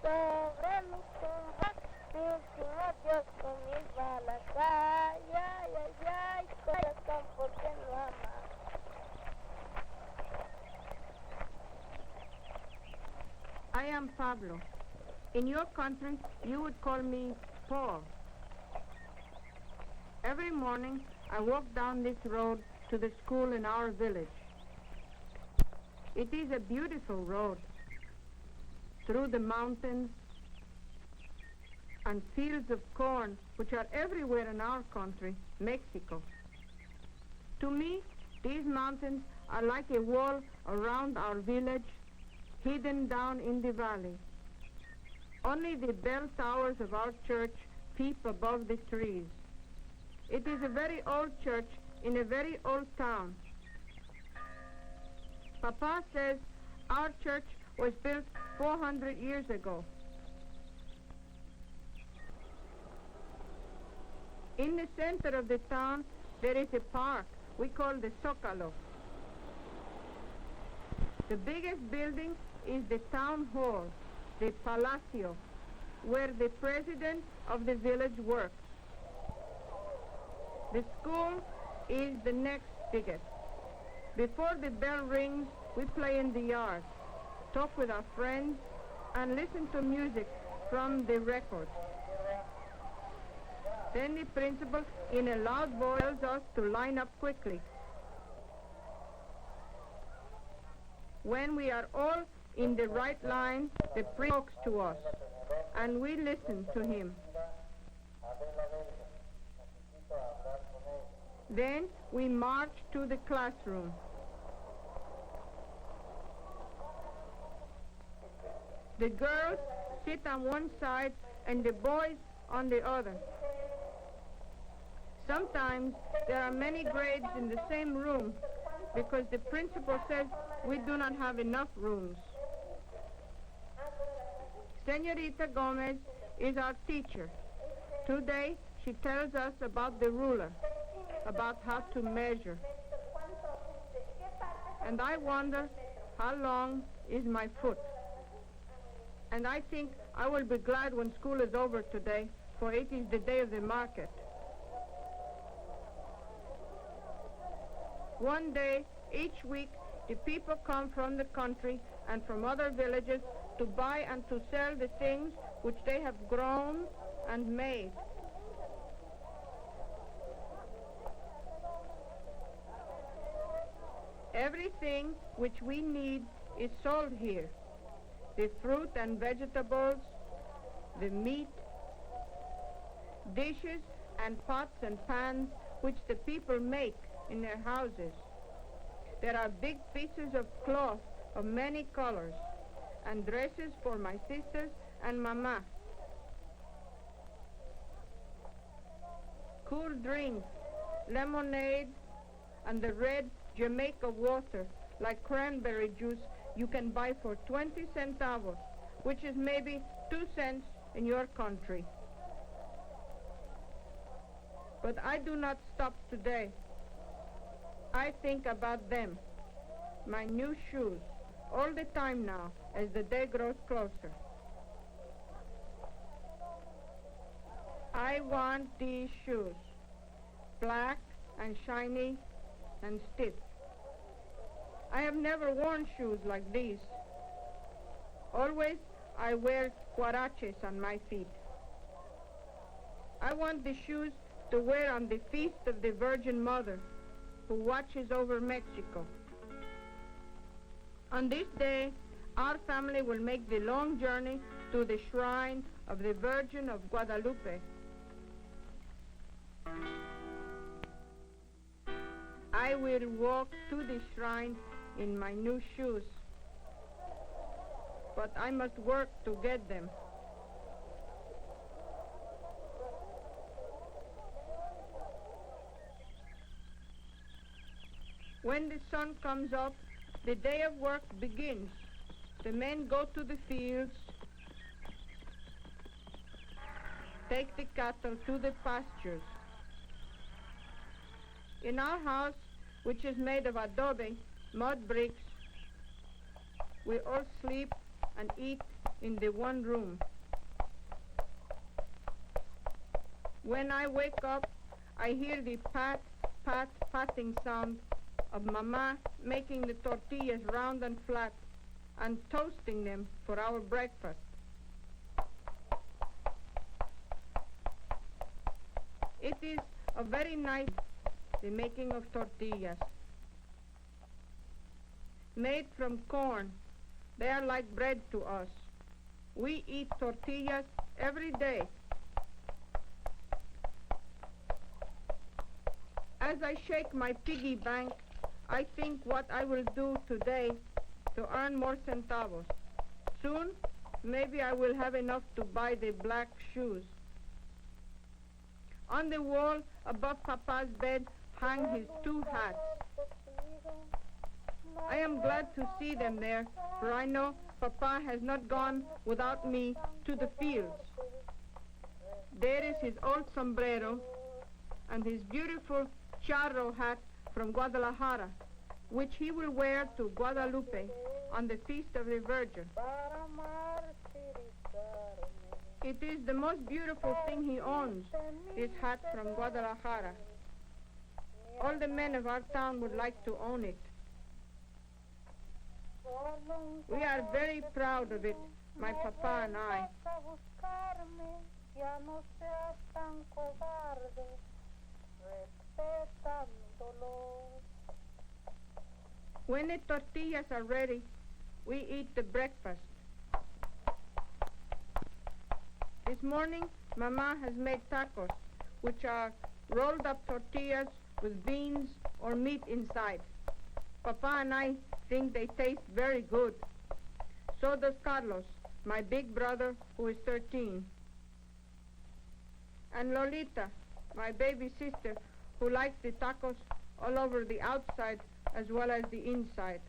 sobre mi tumba, mi último Dios con mil balas. Ay, ay, ay, ay, corazón, ¿por qué no ama? I am Pablo. In your country, you would call me Paul. Every morning, I walk down this road to the school in our village. It is a beautiful road through the mountains and fields of corn, which are everywhere in our country, Mexico. To me, these mountains are like a wall around our village, hidden down in the valley. Only the bell towers of our church peep above the trees. It is a very old church in a very old town. Papa says our church was built 400 years ago. In the center of the town, there is a park we call the Zócalo. The biggest building is the town hall, the Palacio, where the president of the village works. The school is the next biggest. Before the bell rings, we play in the yard, talk with our friends, and listen to music from the record. Then the principal, in a loud voice, tells us to line up quickly. When we are all in the right line, the priest talks to us, and we listen to him. Then we march to the classroom. The girls sit on one side and the boys on the other. Sometimes there are many grades in the same room because the principal says we do not have enough rooms. Senorita Gomez is our teacher. Today she tells us about the ruler, about how to measure. And I wonder how long is my foot. And I think I will be glad when school is over today, for it is the day of the market. One day, each week, the people come from the country and from other villages to buy and to sell the things which they have grown and made. Everything which we need is sold here. The fruit and vegetables, the meat, dishes and pots and pans which the people make in their houses. There are big pieces of cloth of many colors and dresses for my sisters and Mama. Cool drinks, lemonade, and the red Jamaica water like cranberry juice you can buy for 20 centavos, which is maybe 2 cents in your country. But I do not stop today. I think about them, my new shoes, all the time now as the day grows closer. I want these shoes, black and shiny and stiff. I have never worn shoes like these. Always I wear huaraches on my feet. I want the shoes to wear on the feast of the Virgin Mother, who watches over Mexico. On this day, our family will make the long journey to the shrine of the Virgin of Guadalupe. I will walk to the shrine in my new shoes, but I must work to get them. When the sun comes up, the day of work begins. The men go to the fields, take the cattle to the pastures. In our house, which is made of adobe, mud bricks, we all sleep and eat in the one room. When I wake up, I hear the pat, pat, patting sound of Mama making the tortillas round and flat and toasting them for our breakfast. It is a very nice, the making of tortillas. Made from corn, they are like bread to us. We eat tortillas every day. As I shake my piggy bank, I think what I will do today to earn more centavos. Soon, maybe I will have enough to buy the black shoes. On the wall above Papa's bed hang his two hats. I am glad to see them there, for I know Papa has not gone without me to the fields. There is his old sombrero and his beautiful charro hat from Guadalajara, which he will wear to Guadalupe on the Feast of the Virgin. It is the most beautiful thing he owns, this hat from Guadalajara. All the men of our town would like to own it. We are very proud of it, my Papa and I. When the tortillas are ready, we eat the breakfast. This morning, Mama has made tacos, which are rolled up tortillas with beans or meat inside. Papa and I think they taste very good. So does Carlos, my big brother, who is 13. And Lolita, my baby sister, who likes the tacos all over the outside as well as the inside.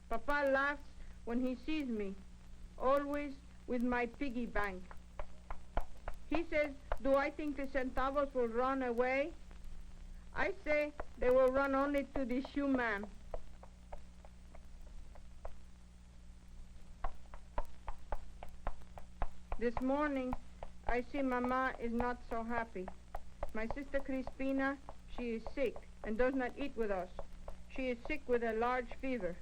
Papa laughs when he sees me, always with my piggy bank. He says, do I think the centavos will run away? I say they will run only to the shoe man. This morning, I see Mama is not so happy. My sister Crispina, she is sick and does not eat with us. She is sick with a large fever.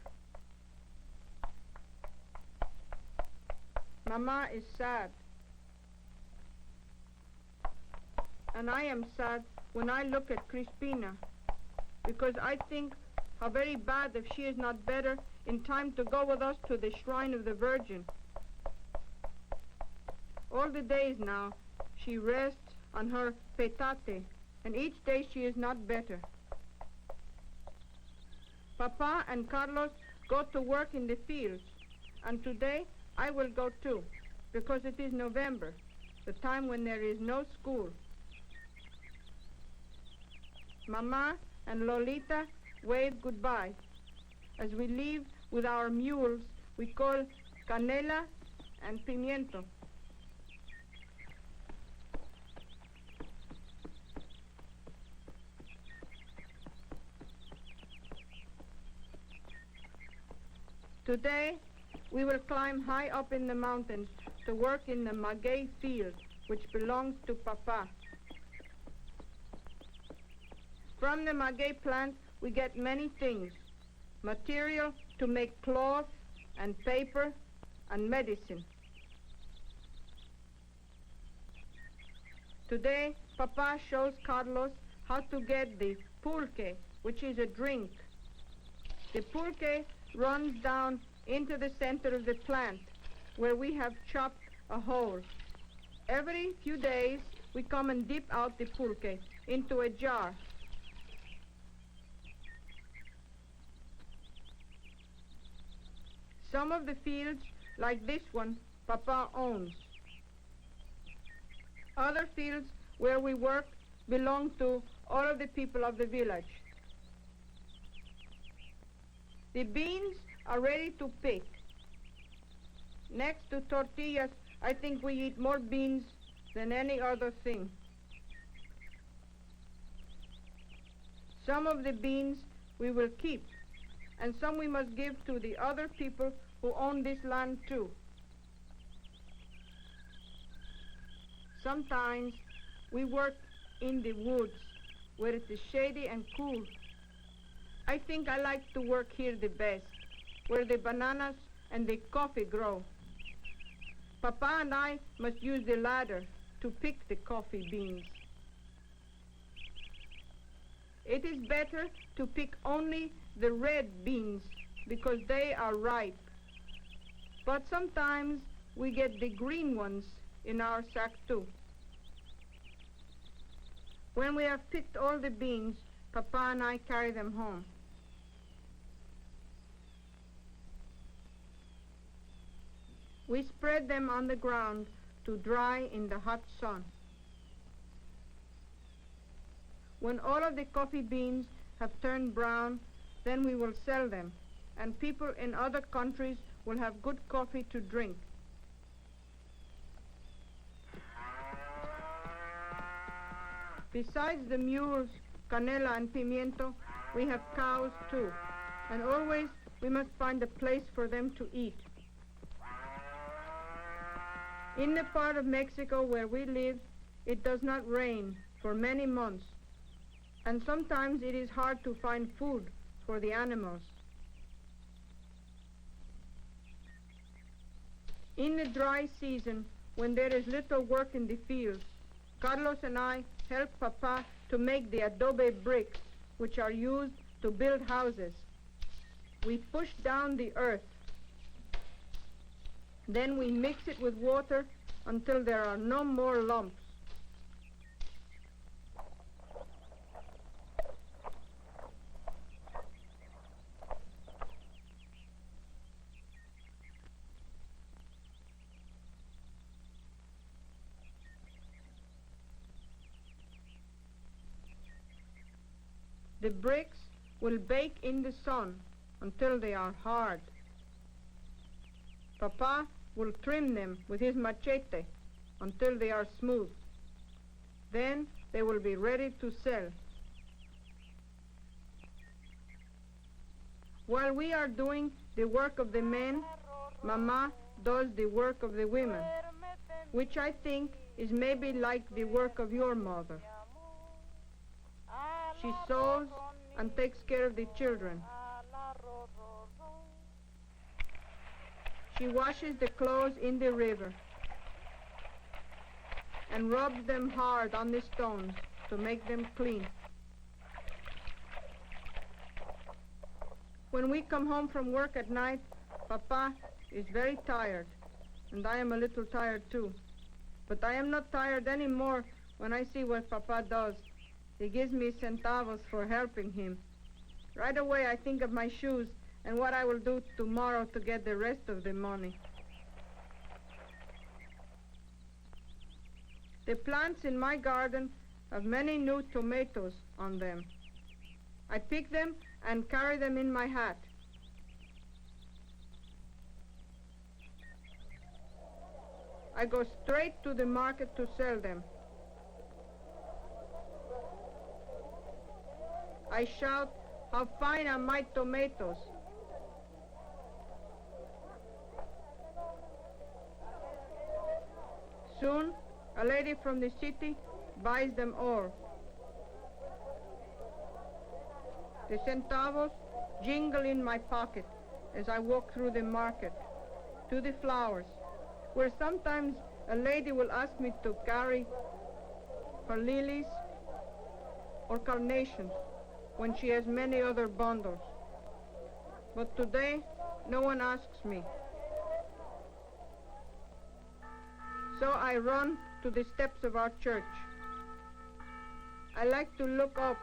Mama is sad. And I am sad when I look at Crispina, because I think how very bad if she is not better in time to go with us to the shrine of the Virgin. All the days now, she rests on her petate, and each day she is not better. Papa and Carlos go to work in the fields, and today I will go too, because it is November, the time when there is no school. Mama and Lolita wave goodbye. As we leave with our mules, we call Canela and Pimiento. Today, we will climb high up in the mountains to work in the maguey field, which belongs to Papa. From the maguey plant, we get many things: material to make cloth and paper and medicine. Today, Papa shows Carlos how to get the pulque, which is a drink. The pulque runs down into the center of the plant, where we have chopped a hole. Every few days, we come and dip out the pulque into a jar. Some of the fields, like this one, Papa owns. Other fields where we work belong to all of the people of the village. The beans are ready to pick. Next to tortillas, I think we eat more beans than any other thing. Some of the beans we will keep, and some we must give to the other people who own this land too. Sometimes we work in the woods where it is shady and cool. I think I like to work here the best, where the bananas and the coffee grow. Papa and I must use the ladder to pick the coffee beans. It is better to pick only the red beans because they are ripe. But sometimes we get the green ones in our sack too. When we have picked all the beans, Papa and I carry them home. We spread them on the ground to dry in the hot sun. When all of the coffee beans have turned brown, then we will sell them, and people in other countries will have good coffee to drink. Besides the mules, canela and pimiento, we have cows too, and always we must find a place for them to eat. In the part of Mexico where we live, it does not rain for many months, and sometimes it is hard to find food for the animals. In the dry season, when there is little work in the fields, Carlos and I help Papa to make the adobe bricks, which are used to build houses. We push down the earth. Then we mix it with water until there are no more lumps. The bricks will bake in the sun until they are hard. Papa will trim them with his machete until they are smooth. Then they will be ready to sell. While we are doing the work of the men, Mama does the work of the women, which I think is maybe like the work of your mother. She sews and takes care of the children. She washes the clothes in the river and rubs them hard on the stones to make them clean. When we come home from work at night, Papa is very tired, and I am a little tired too. But I am not tired anymore when I see what Papa does. He gives me centavos for helping him. Right away I think of my shoes and what I will do tomorrow to get the rest of the money. The plants in my garden have many new tomatoes on them. I pick them and carry them in my hat. I go straight to the market to sell them. I shout, "How fine are my tomatoes!" Soon, a lady from the city buys them all. The centavos jingle in my pocket as I walk through the market to the flowers, where sometimes a lady will ask me to carry her lilies or carnations when she has many other bundles. But today, no one asks me. So I run to the steps of our church. I like to look up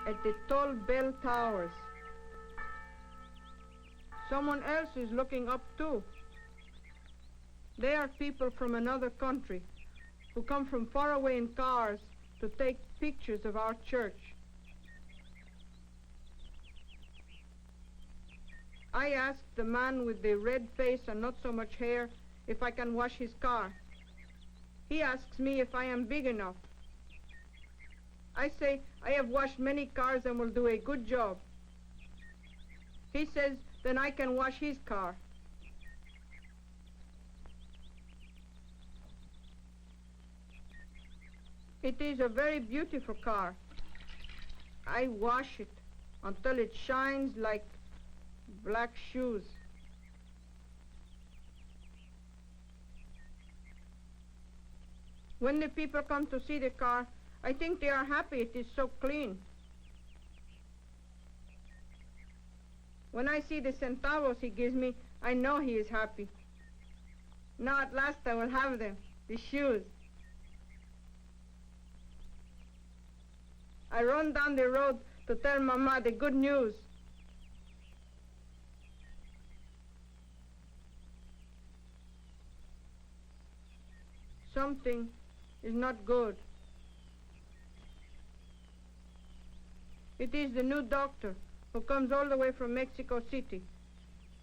at the tall bell towers. Someone else is looking up too. They are people from another country who come from far away in cars to take pictures of our church. I asked the man with the red face and not so much hair if I can wash his car. He asks me if I am big enough. I say I have washed many cars and will do a good job. He says Then I can wash his car. It is a very beautiful car. I wash it until it shines like black shoes. When the people come to see the car, I think they are happy it is so clean. When I see the centavos he gives me, I know he is happy. Now at last I will have them, the shoes. I run down the road to tell Mama the good news. Something is not good. It is the new doctor who comes all the way from Mexico City.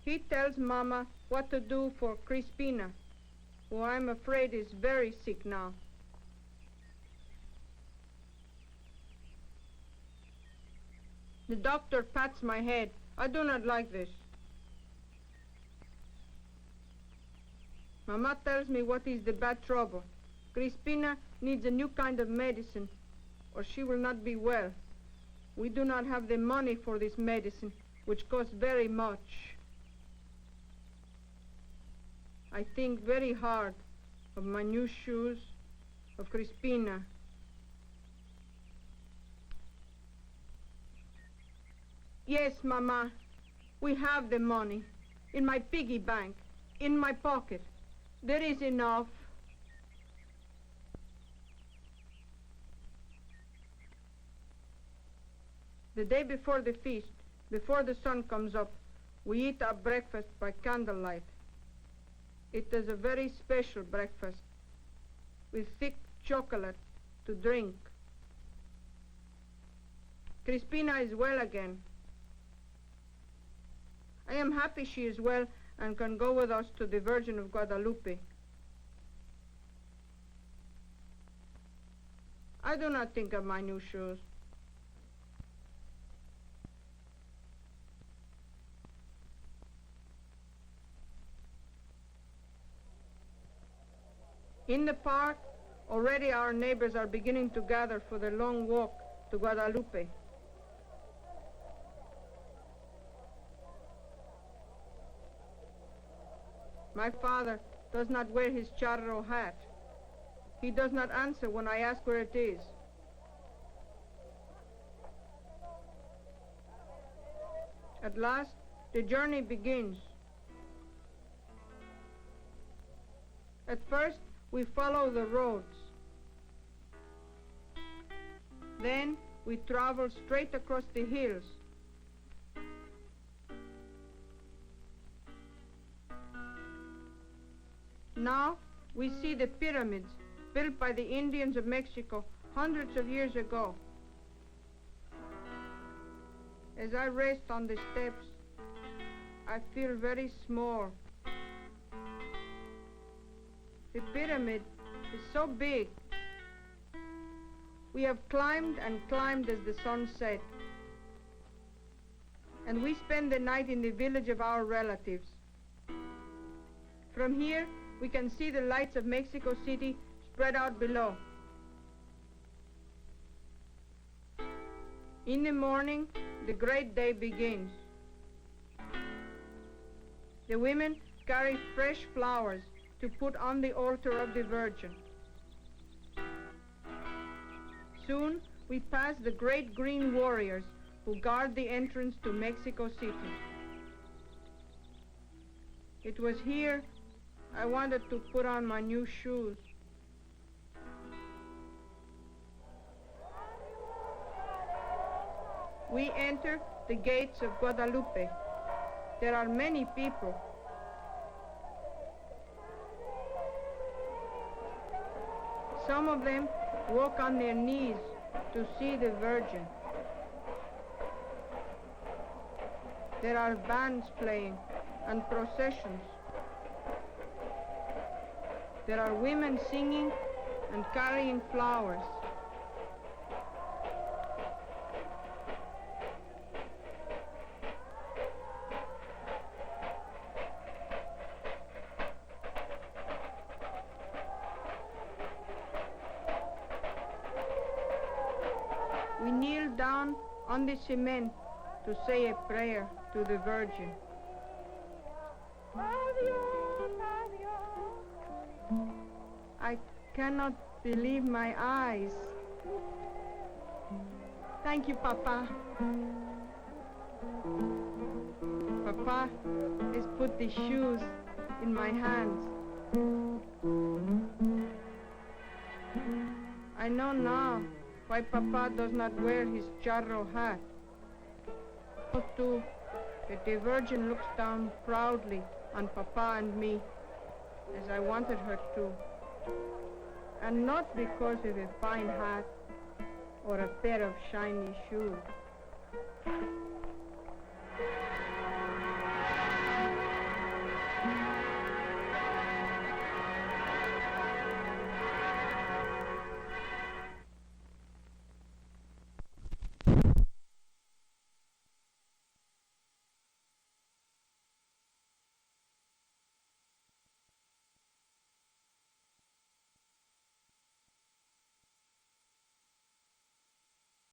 He tells Mama what to do for Crispina, who I'm afraid is very sick now. The doctor pats my head. I do not like this. Mama tells me what is the bad trouble. Crispina needs a new kind of medicine, or she will not be well. We do not have the money for this medicine, which costs very much. I think very hard of my new shoes, of Crispina. Yes, Mama, we have the money. In my piggy bank, in my pocket. There is enough. The day before the feast, before the sun comes up, we eat our breakfast by candlelight. It is a very special breakfast, with thick chocolate to drink. Crispina is well again. I am happy she is well and can go with us to the Virgin of Guadalupe. I do not think of my new shoes. In the park, already our neighbors are beginning to gather for the long walk to Guadalupe. My father does not wear his charro hat. He does not answer when I ask where it is. At last, the journey begins. At first, we follow the roads. Then, we travel straight across the hills. Now, we see the pyramids built by the Indians of Mexico hundreds of years ago. As I rest on the steps, I feel very small. The pyramid is so big. We have climbed and climbed as the sun set. And we spend the night in the village of our relatives. From here, we can see the lights of Mexico City spread out below. In the morning, the great day begins. The women carry fresh flowers to put on the altar of the Virgin. Soon, we pass the great green warriors who guard the entrance to Mexico City. It was here I wanted to put on my new shoes. We enter the gates of Guadalupe. There are many people. Some of them walk on their knees to see the Virgin. There are bands playing and processions. There are women singing and carrying flowers. down on the cement to say a prayer to the Virgin. I cannot believe my eyes. Thank you, Papa. Papa has put the shoes in my hands. I know now why Papa does not wear his charro hat. So too, that the Virgin looks down proudly on Papa and me, as I wanted her to. And not because of a fine hat or a pair of shiny shoes.